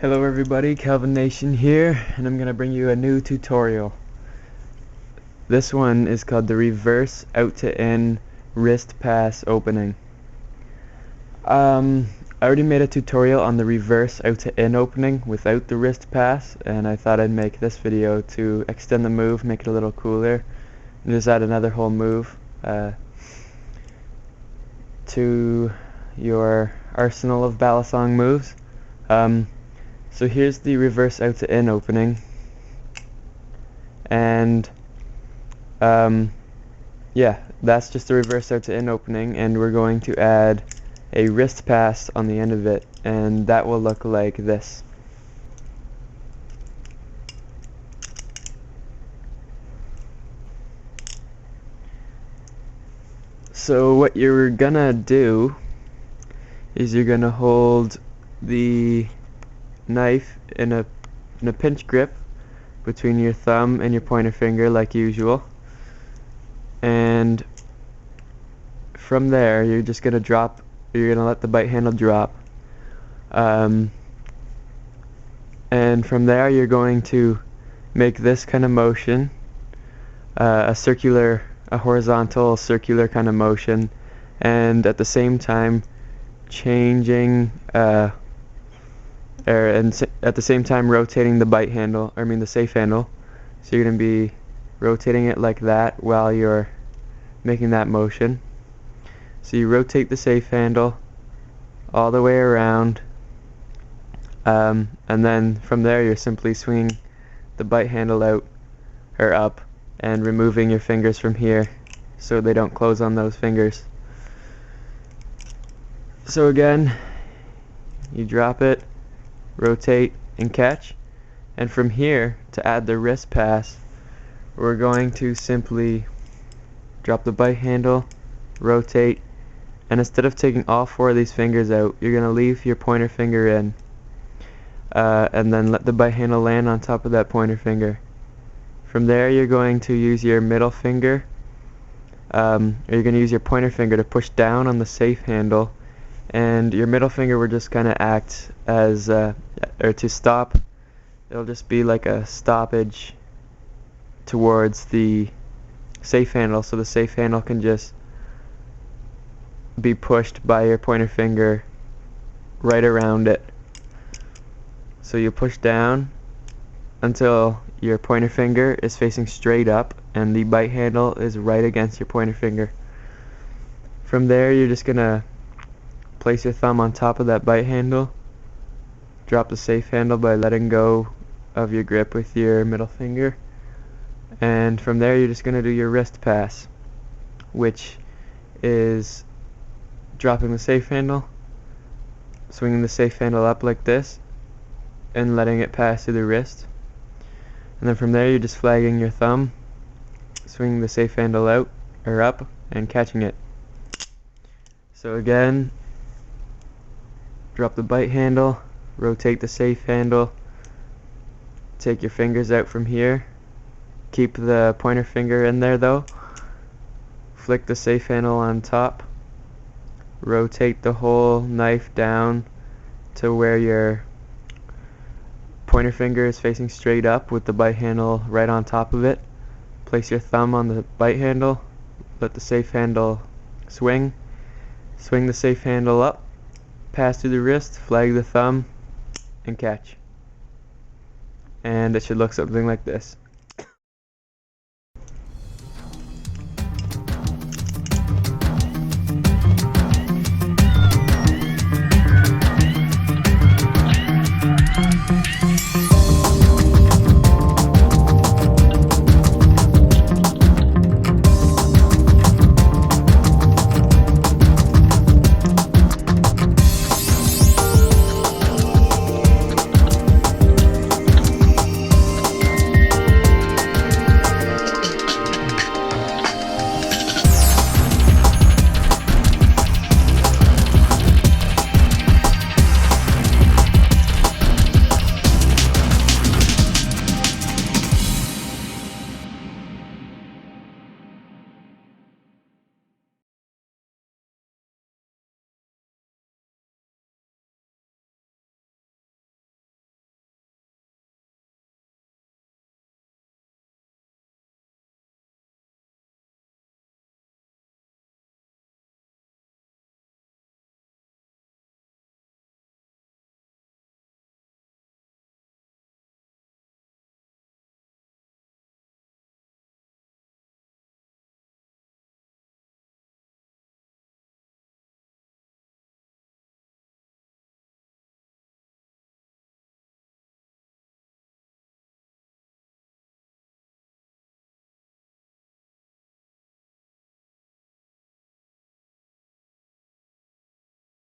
Hello everybody, Calvin Nation here, and I'm going to bring you a new tutorial. This one is called the reverse out to in wrist pass opening. I already made a tutorial on the reverse out to in opening without the wrist pass, and I thought I'd make this video to extend the move, make it a little cooler, and just add another whole move to your arsenal of Balisong moves. So here's the reverse out to in opening, and yeah, that's just the reverse out to in opening, and we're going to add a wrist pass on the end of it, and that will look like this. So what you're gonna do is you're gonna hold the knife in a pinch grip between your thumb and your pointer finger like usual, and from there you're just gonna let the bite handle drop, and from there you're going to make this kind of motion, a horizontal circular kind of motion, and at the same time changing at the same time rotating the the safe handle. So you're going to be rotating it like that while you're making that motion. So you rotate the safe handle all the way around, and then from there you're simply swinging the bite handle out or up and removing your fingers from here so they don't close on those fingers. So again, you drop it, rotate, and catch, and from here, to add the wrist pass, we're going to simply drop the bite handle, rotate, and instead of taking all four of these fingers out, you're going to leave your pointer finger in, and then let the bite handle land on top of that pointer finger. From there you're going to use your middle finger, or you're going to use your pointer finger to push down on the safe handle, and your middle finger will just kind of act as or to stop. It'll just be like a stoppage towards the safe handle, so the safe handle can just be pushed by your pointer finger right around it. So you push down until your pointer finger is facing straight up and the bite handle is right against your pointer finger. From there you're just gonna place your thumb on top of that bite handle, drop the safe handle by letting go of your grip with your middle finger, and from there you're just going to do your wrist pass, which is dropping the safe handle, swinging the safe handle up like this, and letting it pass through the wrist. And then from there you're just flagging your thumb, swinging the safe handle out or up, and catching it. So again, drop the bite handle, rotate the safe handle, take your fingers out from here, keep the pointer finger in there though, flick the safe handle on top, rotate the whole knife down to where your pointer finger is facing straight up with the bite handle right on top of it. Place your thumb on the bite handle, let the safe handle swing the safe handle up, pass through the wrist, flag the thumb, and catch. And it should look something like this.